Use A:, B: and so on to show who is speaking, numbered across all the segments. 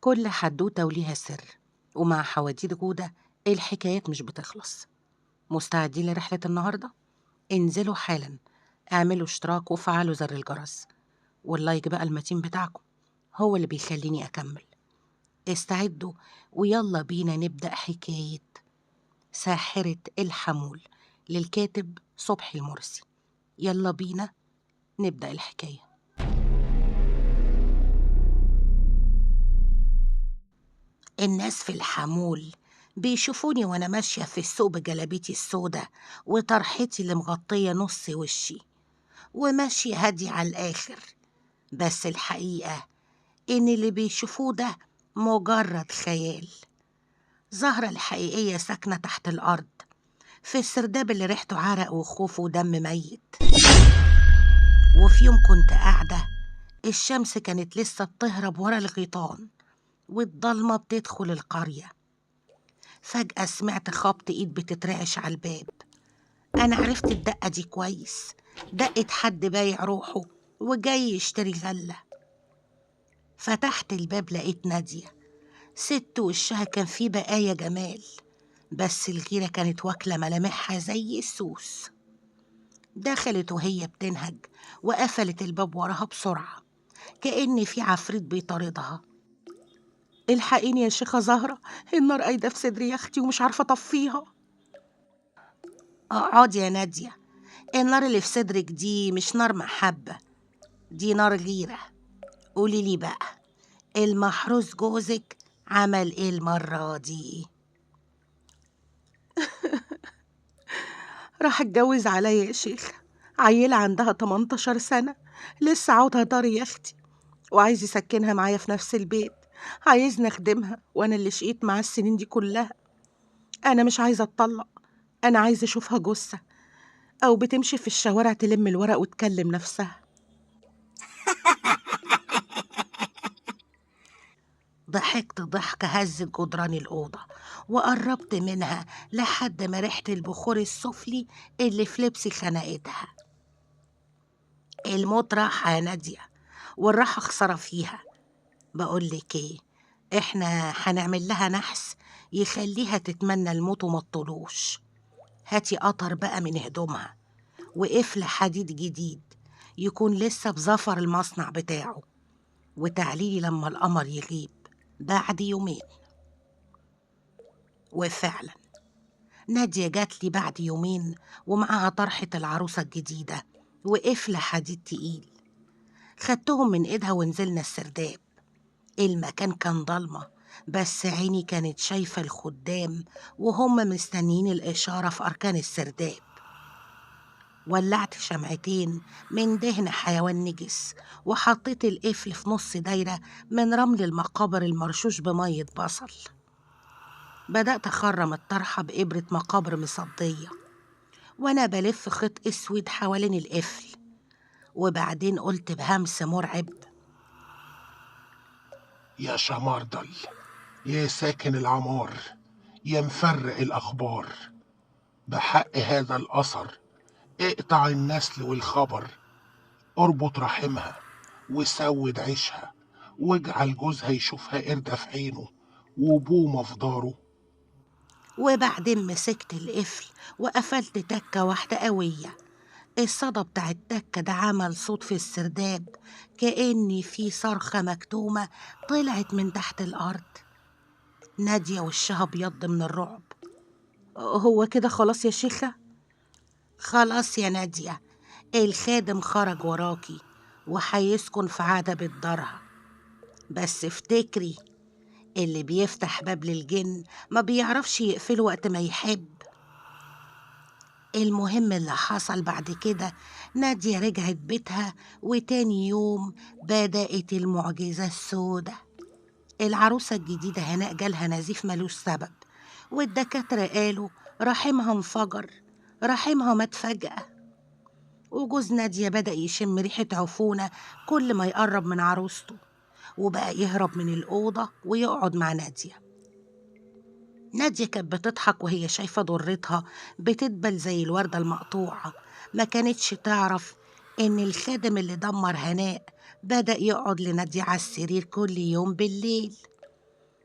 A: كل حدوتة وليها سر، ومع حواديت جودة الحكايات مش بتخلص. مستعدين لرحلة النهاردة؟ انزلوا حالا، اعملوا اشتراك وفعلوا زر الجرس، واللايك بقى المتين بتاعكم هو اللي بيخليني أكمل. استعدوا ويلا بينا نبدأ حكاية ساحرة الحمول للكاتب صبحي المرسي. يلا بينا نبدأ الحكاية. الناس في الحمول بيشوفوني وأنا ماشية في السوق بجلابيتي السودة وطرحتي اللي مغطية نص وشي، وماشية هادية على الآخر. بس الحقيقة إن اللي بيشوفوه ده مجرد خيال. زهرة الحقيقية ساكنة تحت الأرض في السرداب اللي ريحته عرق وخوف ودم ميت. وفي يوم كنت قاعدة، الشمس كانت لسه بتهرب ورا الغيطان والضلمة بتدخل القرية. فجأة سمعت خبط إيد بتترعش على الباب. أنا عرفت الدقة دي كويس، دقة حد بايع روحه وجاي يشتري غلة. فتحت الباب لقيت نادية، ست وشها كان فيه بقايا جمال، بس الغيرة كانت واكلة ملامحها زي السوس. دخلت وهي بتنهج وقفلت الباب وراها بسرعة كأن في عفريت بيطاردها. الحقيني يا شيخة زهرة، النار قايدة في صدري يا أختي ومش عارفة أطفيها. اقعدي يا نادية، النار اللي في صدرك دي مش نار محبة، دي نار غيرة. قولي لي بقى، المحروس جوزك عمل ايه المرة دي؟ راح اتجوز عليا يا شيخ، عيلة عندها 18 سنة، لسه عودها داري يا أختي، وعايز يسكنها معايا في نفس البيت، عايزني أخدمها وأنا اللي شقيت معاه السنين دي كلها. أنا مش عايزة أتطلق، أنا عايزة أشوفها جثة أو بتمشي في الشوارع تلم الورق وتكلم نفسها. ضحكت ضحكة هزت جدران الأوضة وقربت منها لحد ما ريحة البخور السفلي اللي في لبسي خنقتها. الموت راحة يا نادية، والراحة خسارة فيها. بقولك ايه، احنا هنعمل لها نحس يخليها تتمنى الموت وما تطلوش. هاتي قطر بقى من هدومها وقفل حديد جديد يكون لسه بزفر المصنع بتاعه، وتعليلي لما القمر يغيب بعد يومين. وفعلا نادية جات لي بعد يومين ومعاها طرحة العروسة الجديدة وقفل حديد تقيل. خدتهم من ايدها ونزلنا السرداب. المكان كان ضلمة، بس عيني كانت شايفة الخدام وهم مستنيين الإشارة في أركان السرداب. ولعت شمعتين من دهن حيوان نجس وحطيت القفل في نص دايرة من رمل المقابر المرشوش بمية بصل. بدأت أخرم الطرحة بإبرة مقابر مصدية وأنا بلف خيط أسود حوالين القفل، وبعدين قلت بهمس مرعب:
B: يا شمردل، يا ساكن العمار، يا مفرق الأخبار، بحق هذا الأثر اقطع النسل والخبر، اربط رحمها وسود عيشها، واجعل جوزها يشوفها قردة في عينه وبومة في داره.
A: وبعدين مسكت القفل وقفلت تكة واحدة قوية. الصدى بتاع التكة ده عمل صوت في السرداب كأن في صرخة مكتومة طلعت من تحت الأرض. نادية وشها ابيض من الرعب. هو كده خلاص يا شيخة؟ خلاص يا نادية، الخادم خرج وراكي وهيسكن في عتبة دارها. بس افتكري، اللي بيفتح باب للجن ما بيعرفش يقفله وقت ما يحب. المهم اللي حصل بعد كده، نادية رجعت بيتها وتاني يوم بدأت المعجزة السودة. العروسة الجديدة هناء جالها نزيف ملوش سبب، والدكاترة قالوا رحمها انفجر، رحمها مات فجأة. وجوز نادية بدأ يشم ريحة عفونة كل ما يقرب من عروسته، وبقى يهرب من الأوضة ويقعد مع نادية. نادية كانت بتضحك وهي شايفة ضرتها بتدبل زي الوردة المقطوعة. ما كانتش تعرف إن الخادم اللي دمر هناء بدأ يقعد لنادية على السرير كل يوم بالليل.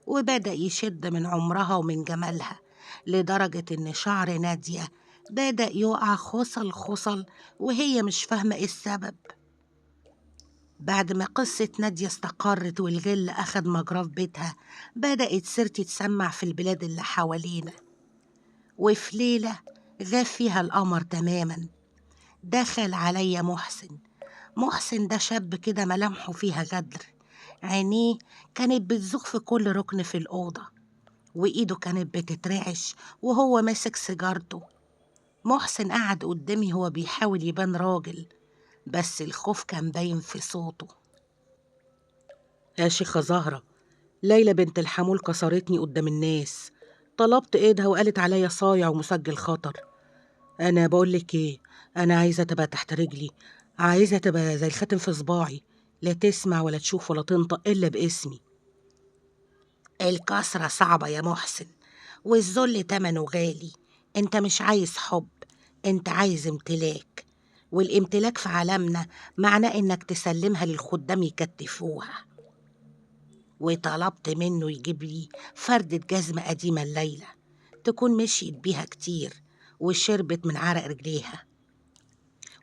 A: وبدأ يشد من عمرها ومن جمالها لدرجة إن شعر نادية بدأ يقع خصل خصل، وهي مش فاهمة إيه السبب. بعد ما قصة نادية استقرت والغل أخد مجراه في بيتها، بدأت سيرتي تسمع في البلاد اللي حوالينا. وفي ليلة غاب فيها القمر تماما، دخل عليا محسن ده شاب كده ملامحه فيها غدر، عينيه كانت بتزوغ في كل ركن في الأوضة، وإيده كانت بتترعش وهو ماسك سيجارته. محسن قعد قدامي هو بيحاول يبان راجل، بس الخوف كان باين في صوته.
C: يا شيخة زهرة، ليلى بنت الحمول كسرتني قدام الناس، طلبت ايدها وقالت عليا صايع ومسجل خطر. انا بقولك ايه، انا عايزة تبقى تحت رجلي، عايزة تبقى زي الخاتم في صباعي، لا تسمع ولا تشوف ولا تنطق إلا باسمي.
A: الكسرة صعبة يا محسن، والذل تمنه غالي. انت مش عايز حب، انت عايز امتلاك، والامتلاك في عالمنا معناه انك تسلمها للخدام يكتفوها. وطلبت منه يجيب لي فردة جزمة قديمة الليلة، تكون مشيت بيها كتير وشربت من عرق رجليها،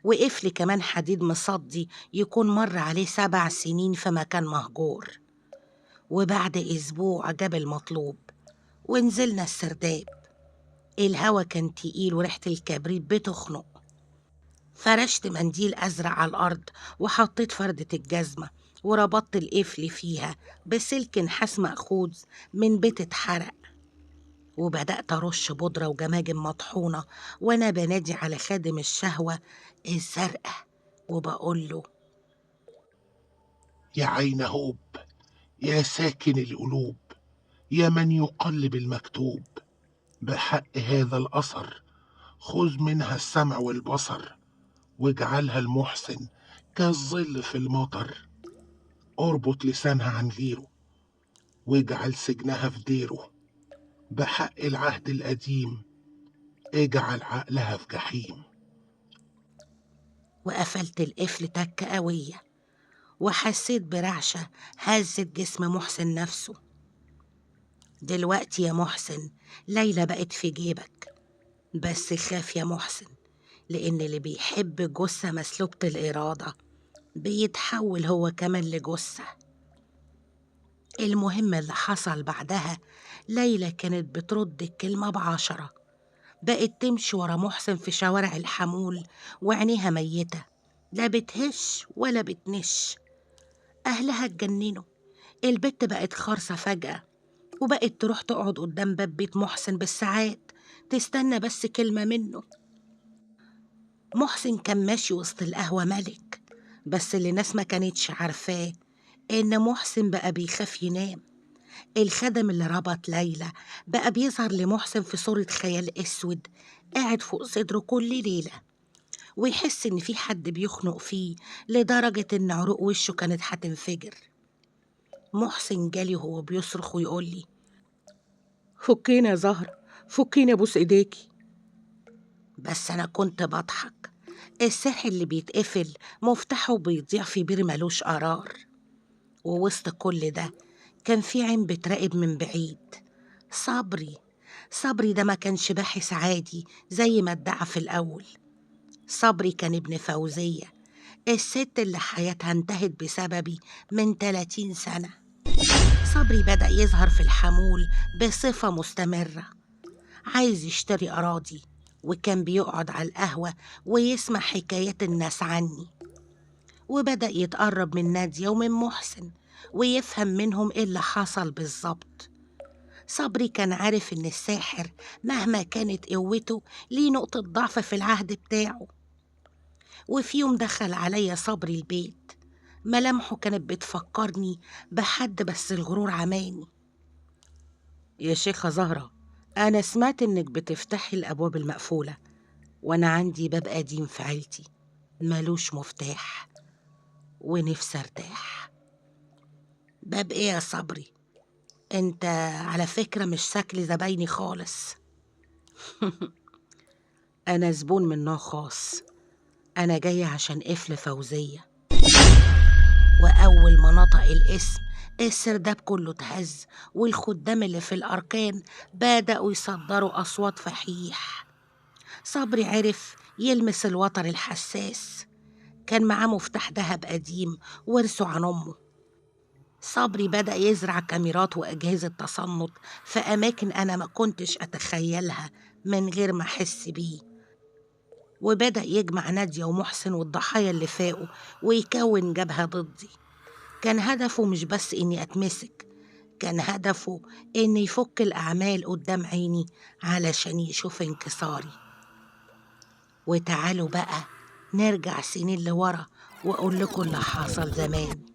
A: وقفل كمان حديد مصدي يكون مر عليه 7 سنين في مكان مهجور. وبعد أسبوع جاب المطلوب ونزلنا السرداب. الهوا كان تقيل وريحة الكبريت بتخنق. فرشت منديل أزرق على الأرض وحطيت فردة الجزمة وربطت القفل فيها بسلك نحاس مأخوذ من بيت اتحرق، وبدأت أرش بودرة وجماجم مطحونة وأنا بنادي على خادم الشهوة الزرقاء وبقول له:
B: يا عين هوب، يا ساكن القلوب، يا من يقلب المكتوب، بحق هذا الأثر خذ منها السمع والبصر، واجعلها المحسن كالظل في المطر، اربط لسانها عن غيره، واجعل سجنها في ديره، بحق العهد القديم اجعل عقلها في جحيم.
A: وقفلت القفل تكة قوية، وحسيت برعشة هزت جسم محسن نفسه. دلوقتي يا محسن ليلى بقت في جيبك، بس خاف يا محسن، لأن اللي بيحب جثة مسلوبة الإرادة بيتحول هو كمان لجثة. المهم اللي حصل بعدها، ليلى كانت بترد الكلمة ب10، بقت تمشي ورا محسن في شوارع الحمول وعينيها ميتة، لا بتهش ولا بتنش. أهلها اتجننوا، البت بقت خارصة فجأة، وبقت تروح تقعد قدام باب بيت محسن بالساعات تستنى بس كلمة منه. محسن كان ماشي وسط القهوة ملك، بس اللي ناس ما كانتش عارفاه إن محسن بقى بيخاف ينام. الخدم اللي ربط ليلى بقى بيظهر لمحسن في صورة خيال أسود قاعد فوق صدره كل ليلة، ويحس إن في حد بيخنق فيه لدرجة إن عروق وشه كانت هتنفجر. محسن جالي وهو بيصرخ ويقول لي:
C: فكينا يا زهرة، فكينا ابوس ايديكي.
A: بس أنا كنت بضحك. السحر اللي بيتقفل مفتاحه بيضيع في بير ملوش قرار. ووسط كل ده كان في عين بتراقب من بعيد. صبري ده ما كانش باحث عادي زي ما ادعى في الأول. صبري كان ابن فوزية، الست اللي حياتها انتهت بسببي من 30 سنة. صبري بدأ يظهر في الحمول بصفة مستمرة، عايز يشتري أراضي، وكان بيقعد على القهوة ويسمع حكايات الناس عني. وبدأ يتقرب من نادية ومن محسن ويفهم منهم إيه اللي حصل بالظبط. صبري كان عارف إن الساحر مهما كانت قوته ليه نقطة ضعف في العهد بتاعه. وفي يوم دخل عليا صبري البيت، ملامحه كانت بتفكرني بحد بس الغرور عماني.
C: يا شيخة زهرة، أنا سمعت إنك بتفتحي الأبواب المقفولة، وأنا عندي باب قديم في عيلتي ملوش مفتاح، ونفسي ارتاح.
A: باب إيه يا صبري؟ أنت على فكرة مش شكل زبايني خالص.
C: أنا زبون من نوع خاص، أنا جاية عشان قفل فوزية.
A: وأول ما نطق الاسم السرداب كله اتهز، والخدام اللي في الأركان بدأوا يصدروا أصوات فحيح. صبري عرف يلمس الوتر الحساس، كان معاه مفتاح دهب قديم ورثه عن أمه. صبري بدأ يزرع كاميرات وأجهزة تصنت في أماكن أنا ما كنتش أتخيلها من غير ما أحس بيه، وبدأ يجمع نادية ومحسن والضحايا اللي فاقوا ويكون جبهة ضدي. كان هدفه مش بس إني أتمسك، كان هدفه إني يفك الأعمال قدام عيني علشان يشوف انكساري. وتعالوا بقى نرجع سنين لورا وأقول لكم اللي حصل زمان.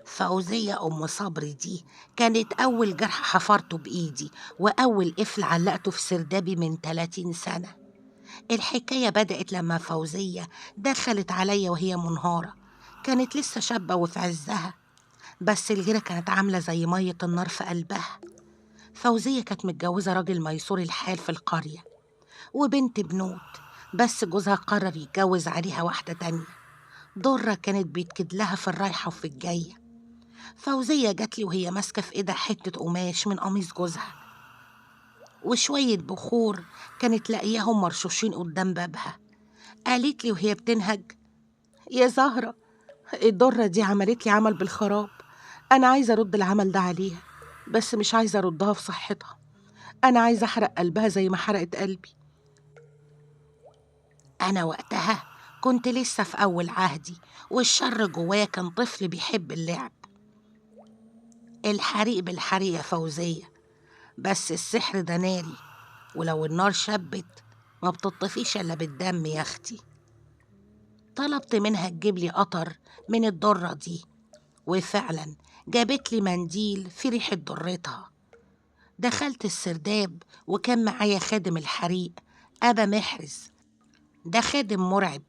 A: فوزية أم صبري دي كانت أول جرح حفرته بإيدي، وأول قفل علقته في سردابي من 30 سنة. الحكاية بدأت لما فوزية دخلت عليا وهي منهارة، كانت لسه شابة وفي عزها، بس الغيرة كانت عاملة زي مية النار في قلبها. فوزية كانت متجوزة راجل ميسور الحال في القرية وبنت بنوت، بس جوزها قرر يتجوز عليها واحدة تانية. ضرة كانت بيتكد لها في الرايحة وفي الجاية. فوزية جات لي وهي ماسكة في إيدها حتة قماش من قميص جوزها وشوية بخور كانت لاقياهم مرشوشين قدام بابها. قالت لي وهي بتنهج: يا زهرة، الضرة دي عملت لي عمل بالخراب، أنا عايزة أرد العمل ده عليها، بس مش عايزة أردها في صحتها، أنا عايزة أحرق قلبها زي ما حرقت قلبي. أنا وقتها كنت لسه في أول عهدي، والشر جوايا كان طفل بيحب اللعب. الحريق بالحريق يا فوزية، بس السحر ده ناري، ولو النار شبت ما بتطفيش إلا بالدم يا أختي. طلبت منها تجيب لي قطر من الضرة دي، وفعلا جابت لي منديل في ريحة ضرتها. دخلت السرداب وكان معايا خادم الحريق أبا محرز. ده خادم مرعب،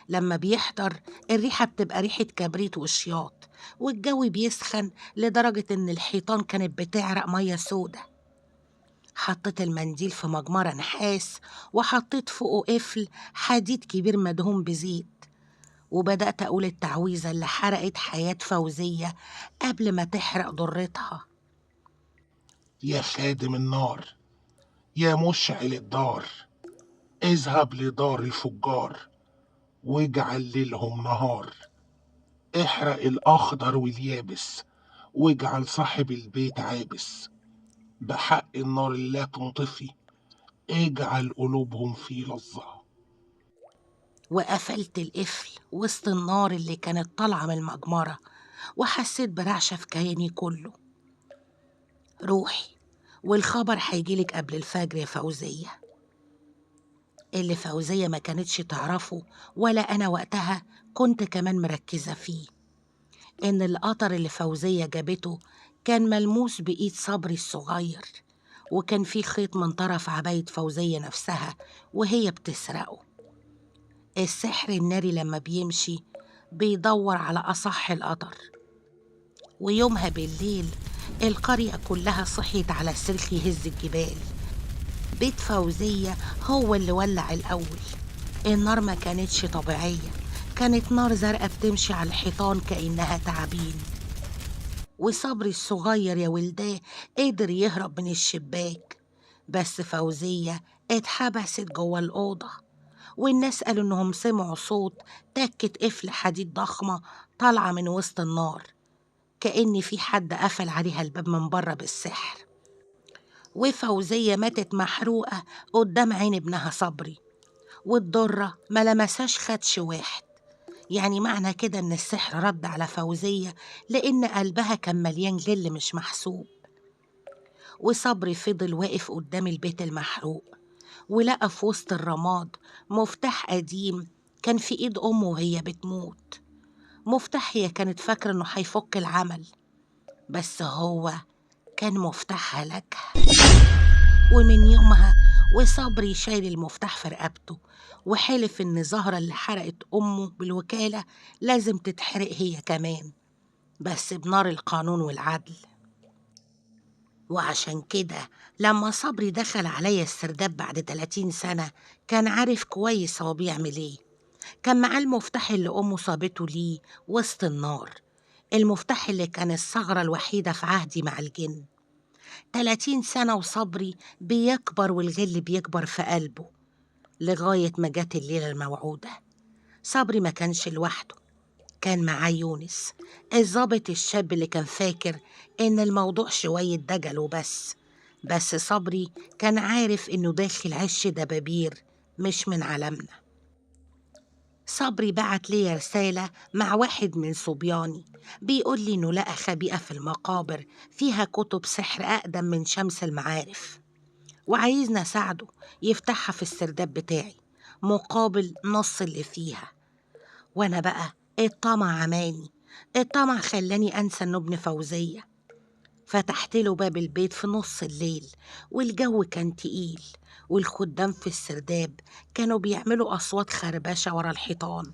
A: لما بيحضر الريحة بتبقى ريحة كبريت وشياط، والجو بيسخن لدرجة إن الحيطان كانت بتعرق مية سودة. حطيت المنديل في مجمرة نحاس وحطيت فوقه قفل حديد كبير مدهون بزيت، وبدأت أقول التعويذة اللي حرقت حياة فوزية قبل ما تحرق ضرتها.
B: يا خادم النار، يا مشعل الدار، اذهب لدار الفجار واجعل ليلهم نهار. احرق الأخضر واليابس واجعل صاحب البيت عابس. بحق النار اللي لا تنطفي اجعل قلوبهم في لظة.
A: وقفلت القفل وسط النار اللي كانت طالعة من المجمرة، وحسيت برعشة في كياني كله. روحي، والخبر هيجيلك قبل الفجر يا فوزية. اللي فوزية ما كانتش تعرفه ولا أنا وقتها كنت كمان مركزة فيه، إن القطر اللي فوزية جابته كان ملموس بإيد صبري الصغير، وكان فيه خيط من طرف عباية فوزية نفسها وهي بتسرقه. السحر الناري لما بيمشي بيدور على أصح القطر. ويومها بالليل القرية كلها صحيت على صريخ يهز الجبال. بيت فوزية هو اللي ولع الأول. النار ما كانتش طبيعية، كانت نار زرقاء بتمشي على الحيطان كأنها تعابين. وصبري الصغير يا ولداه قدر يهرب من الشباك، بس فوزية اتحبست جوه الأوضة. والناس قالوا إنهم سمعوا صوت تكة قفل حديد ضخمة طالعة من وسط النار، كأن في حد قفل عليها الباب من بره بالسحر. وفوزية ماتت محروقة قدام عين ابنها صبري، والضرة ما لمساش خدش واحد. يعني معنى كده إن السحر رد على فوزية، لأن قلبها كان مليان غل مش محسوب. وصبري فضل واقف قدام البيت المحروق، ولقى في وسط الرماد مفتاح قديم كان في إيد أمه وهي بتموت. مفتاح هي كانت فاكرة إنه هيفك العمل، بس هو كان مفتاح هلاكها. ومن يومها وصبري شايل المفتاح في رقبته، وحلف إن زهرة اللي حرقت أمه بالوكالة لازم تتحرق هي كمان، بس بنار القانون والعدل. وعشان كده لما صبري دخل عليا السرداب بعد 30 سنة كان عارف كويس هو بيعمل ايه. كان معاه المفتاح اللي أمه صابته ليه وسط النار، المفتاح اللي كان الثغرة الوحيدة في عهدي مع الجن. 30 سنة وصبري بيكبر والغل بيكبر في قلبه لغاية ما جت الليلة الموعودة. صبري ما كانش لوحده، كان معاه يونس، الضابط الشاب اللي كان فاكر إن الموضوع شوية دجل وبس. بس صبري كان عارف إنه داخل عش دبابير مش من عالمنا. صبري بعت لي رسالة مع واحد من صبياني بيقول لي إنه لقى خبيئة في المقابر فيها كتب سحر أقدم من شمس المعارف، وعايزنا أساعده يفتحها في السرداب بتاعي مقابل نص اللي فيها. وأنا بقى الطمع عماني، الطمع خلاني أنسى إنه ابن فوزية. فتحت له باب البيت في نص الليل والجو كان تقيل، والخدام في السرداب كانوا بيعملوا أصوات خربشة ورا الحيطان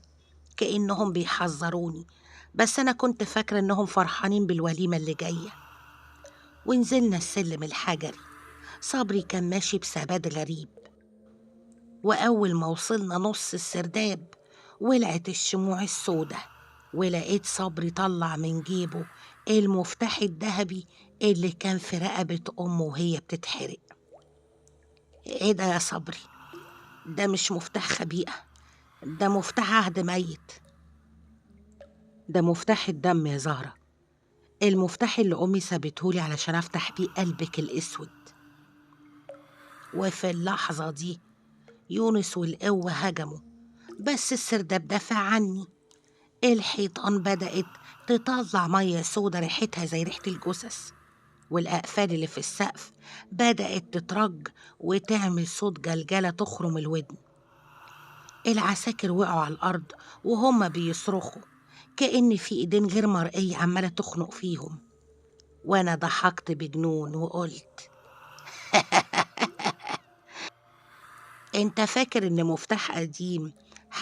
A: كأنهم بيحذروني، بس أنا كنت فاكرة إنهم فرحانين بالوليمة اللي جاية. ونزلنا السلم الحجري. صبري كان ماشي بثبات غريب، وأول ما وصلنا نص السرداب ولعت الشموع السودة، ولقيت صبري طلع من جيبه المفتاح الذهبي اللي كان في رقبة أمه وهي بتتحرق. إيه ده يا صبري؟ ده مش مفتاح خبيئة، ده مفتاح عهد ميت.
C: ده مفتاح الدم يا زهرة، المفتاح اللي أمي سابتهولي علشان أفتح بيه قلبك الأسود.
A: وفي اللحظة دي يونس والقوة هجموا، بس السرداب دافع عني. الحيطان بدأت تطلع مية سودا ريحتها زي ريحة الجثث، والأقفال اللي في السقف بدأت تترج وتعمل صوت جلجلة تخرم الودن. العساكر وقعوا على الأرض وهم بيصرخوا كأن في إيدين غير مرئية عمالة تخنق فيهم. وأنا ضحكت بجنون وقلت أنت فاكر إن مفتاح قديم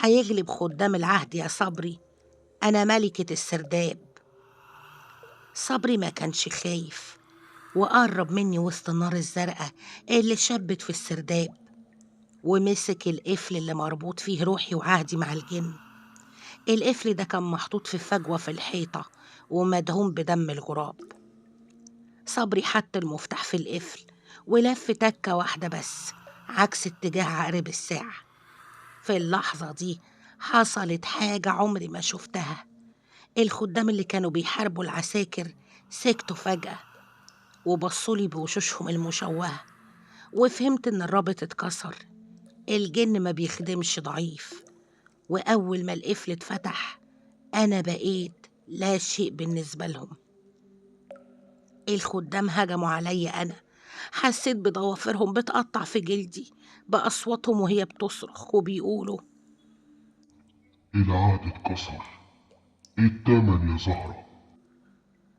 A: هيغلب خدام العهد يا صبري؟ أنا ملكة السرداب. صبري ما كانش خايف، وقرب مني وسط النار الزرقاء اللي شبت في السرداب، ومسك القفل اللي مربوط فيه روحي وعهدي مع الجن. القفل ده كان محطوط في فجوة في الحيطة ومدهون بدم الغراب. صبري حط المفتاح في القفل ولف تكة واحدة بس عكس اتجاه عقرب الساعة. في اللحظة دي حصلت حاجة عمري ما شفتها. الخدام اللي كانوا بيحاربوا العساكر سكتوا فجأة وبصولي بوشوشهم المشوهة، وفهمت إن الرابط اتكسر. الجن ما بيخدمش ضعيف، وأول ما القفل اتفتح أنا بقيت لا شيء بالنسبة لهم. الخدام هجموا عليا أنا، حسيت بضوافرهم بتقطع في جلدي بأصواتهم وهي بتصرخ وبيقولوا
D: العهد اتكسر، ايه التمن يا زهرة؟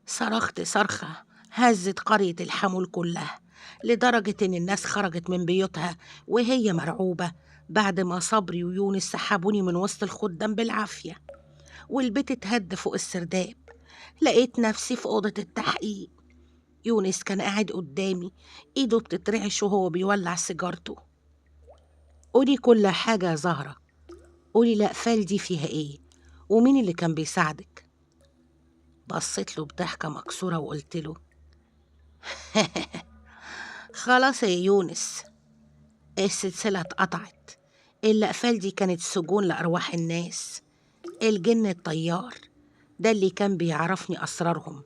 A: صرخت صرخة هزت قرية الحمول كلها، لدرجة إن الناس خرجت من بيوتها وهي مرعوبة بعد ما صبري ويونس سحبوني من وسط الخدام بالعافية. والبيت اتهد فوق السرداب. لقيت نفسي في أوضة التحقيق. يونس كان قاعد قدامي إيده بتترعش وهو بيولع سيجارته.
C: قولي كل حاجة يا زهرة، قولي الأقفال دي فيها إيه، ومين اللي كان بيساعدك؟
A: بصيت له بضحكة مكسورة وقلت له خلاص يا يونس، السلسلة اتقطعت. الأقفال دي كانت سجون لأرواح الناس. الجن الطيار ده اللي كان بيعرفني أسرارهم،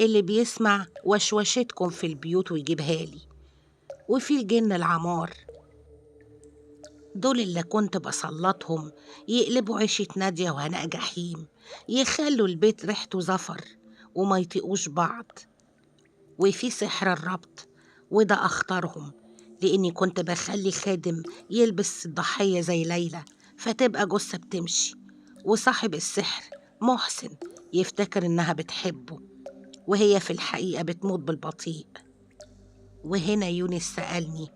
A: اللي بيسمع وشوشتكم في البيوت ويجيبها لي. وفي الجن العمار دول اللي كنت بسلطهم يقلبوا عيشة نادية وهناء جحيم، يخلوا البيت ريحته زفر وما يطيقوش بعض. وفي سحر الربط، وده أخطرهم، لأني كنت بخلي خادم يلبس الضحية زي ليلى فتبقى جثة بتمشي، وصاحب السحر محسن يفتكر إنها بتحبه وهي في الحقيقة بتموت بالبطيء. وهنا يونس سألني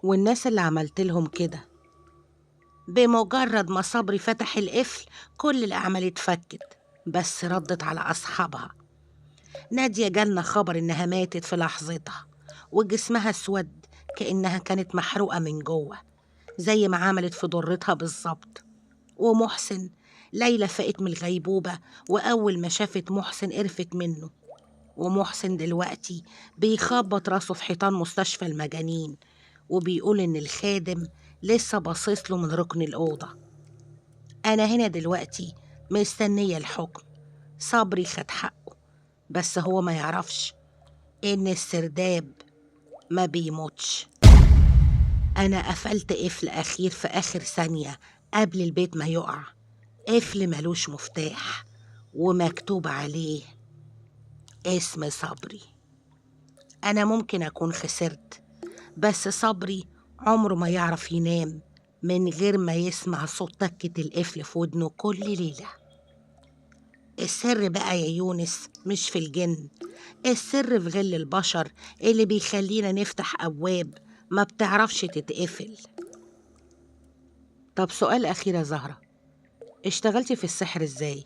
C: والناس اللي عملت لهم كده؟
A: بمجرد ما صبري فتح القفل كل الأعمال اتفكت، بس ردت على أصحابها. نادية جالنا خبر إنها ماتت في لحظتها، وجسمها اسود كأنها كانت محروقة من جوه زي ما عملت في ضرتها بالظبط. ومحسن ليلى فاقت من الغيبوبة، وأول ما شافت محسن قرفت منه، ومحسن دلوقتي بيخبط راسه في حيطان مستشفى المجانين، وبيقول إن الخادم لسه باصصله من ركن الأوضة. أنا هنا دلوقتي مستنية الحكم. صبري خد حقه، بس هو ما يعرفش إن السرداب ما بيموتش. أنا قفلت قفل أخير في آخر ثانية قبل البيت ما يقع، قفل ملوش مفتاح ومكتوب عليه اسم صبري. أنا ممكن أكون خسرت، بس صبري عمره ما يعرف ينام من غير ما يسمع صوت تكة القفل في ودنه كل ليلة. السر بقى يا يونس مش في الجن، السر في غل البشر اللي بيخلينا نفتح أبواب ما بتعرفش تتقفل.
C: طب سؤال أخير يا زهرة، اشتغلتي في السحر إزاي؟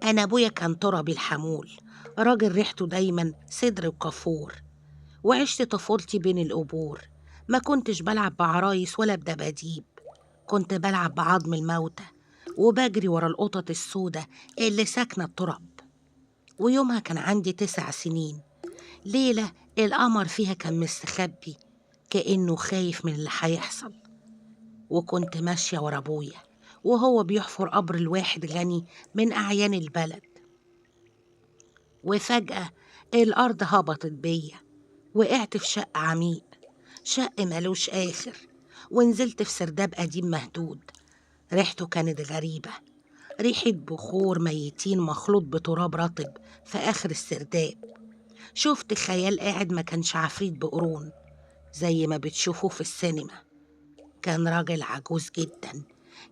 A: أنا أبويا كان تربي الحمول، راجل ريحته دايما صدر وكافور، وعشت طفولتي بين القبور. ما كنتش بلعب بعرايس ولا بدباديب، كنت بلعب بعظم الموتى، وبجري ورا القطط السودة اللي ساكنة التراب. ويومها كان عندي 9 سنين. ليلة القمر فيها كان مستخبي كأنه خايف من اللي هيحصل، وكنت ماشية ورا أبويا وهو بيحفر قبر الواحد غني من أعيان البلد. وفجأة الأرض هبطت بيا، وقعت في شق عميق، شق ملوش آخر، ونزلت في سرداب قديم مهدود. ريحته كانت غريبة، ريحة بخور ميتين مخلوط بتراب رطب في آخر السرداب. شفت خيال قاعد ما كانش عفريت بقرون زي ما بتشوفوه في السينما، كان راجل عجوز جدا،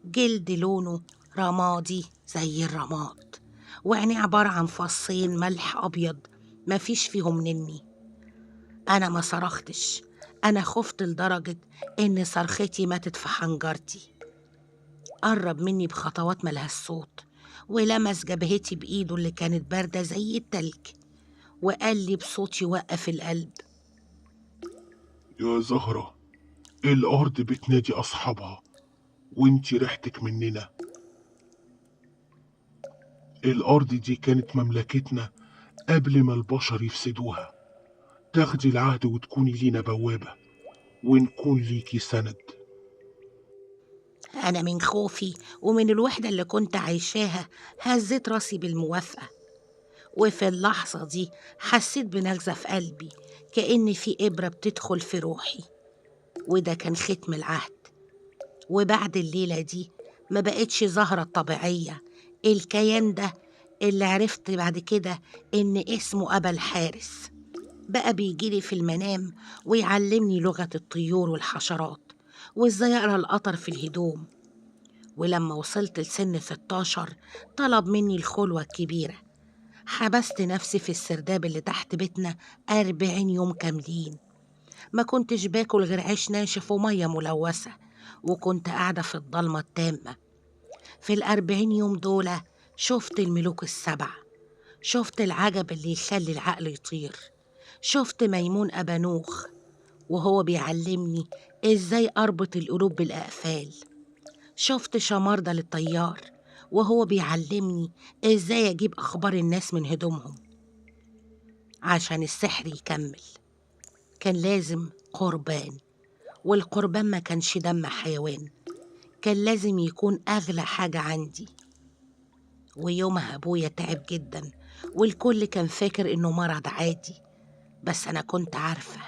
A: جلد لونه رمادي زي الرماد، وعينيه عبارة عن فصين ملح أبيض مفيش فيهم نني. أنا ما صرختش، أنا خفت لدرجة إن صرختي ماتت في حنجرتي. قرب مني بخطوات ملهاش صوت، ولمس جبهتي بإيده اللي كانت باردة زي التلج، وقال لي بصوت يوقف القلب:
B: يا زهرة، الأرض بتنادي أصحابها وانتي ريحتك مننا. الأرض دي كانت مملكتنا قبل ما البشر يفسدوها. تاخدي العهد وتكوني لينا بوابة، ونكون ليكي سند.
A: أنا من خوفي ومن الوحدة اللي كنت عايشاها هزيت راسي بالموافقة، وفي اللحظة دي حسيت بنغزة في قلبي كأن في إبرة بتدخل في روحي، وده كان ختم العهد. وبعد الليلة دي ما بقتش زهرة الطبيعية، الكيان ده اللي عرفت بعد كده إن اسمه أبا الحارس بقى بيجيلي في المنام ويعلمني لغة الطيور والحشرات، وإزاي أقرأ القطر في الهدوم. ولما وصلت لسن 16 طلب مني الخلوة الكبيرة، حبست نفسي في السرداب اللي تحت بيتنا 40 يوم كاملين. ما كنتش باكل غير عيش ناشف ومية ملوثة، وكنت قاعدة في الضلمة التامة. في ال40 يوم دول شفت الملوك ال7، شفت العجب اللي يخلي العقل يطير، شفت ميمون أبانوخ وهو بيعلمني إزاي أربط القلوب بالأقفال، شفت شماردة للطيار وهو بيعلمني إزاي أجيب أخبار الناس من هدومهم. عشان السحر يكمل كان لازم قربان، والقربان ما كانش دم حيوان، كان لازم يكون أغلى حاجة عندي. ويومها أبويا تعب جدا، والكل كان فاكر إنه مرض عادي، بس أنا كنت عارفة.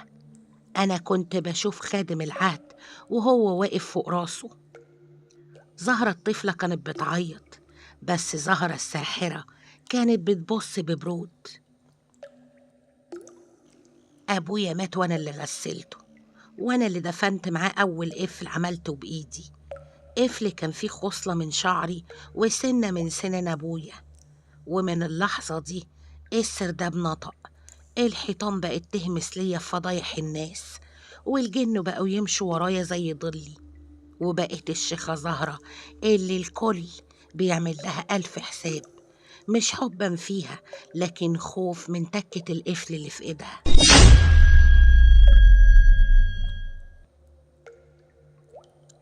A: أنا كنت بشوف خادم العهد وهو واقف فوق راسه. زهرة الطفلة كانت بتعيط، بس زهرة الساحرة كانت بتبص ببرود. أبويا مات وأنا اللي غسلته، وأنا اللي دفنت معاه أول قفل عملته بإيدي. قفل كان فيه خصلة من شعري وسنة من سنان أبويا. ومن اللحظة دي السرداب نطق، الحيطان بقت تهمس ليا في فضايح الناس، والجن بقوا يمشوا ورايا زي ضلي. وبقت الشيخة زهرة اللي الكل بيعمل لها 1000 حساب، مش حبا فيها لكن خوف من تكة القفل اللي في إيدها.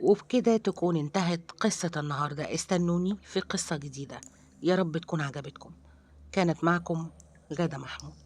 A: وبكده تكون انتهت قصة النهاردة. استنوني في قصة جديدة، يا رب تكون عجبتكم. كانت معكم غادة محمود.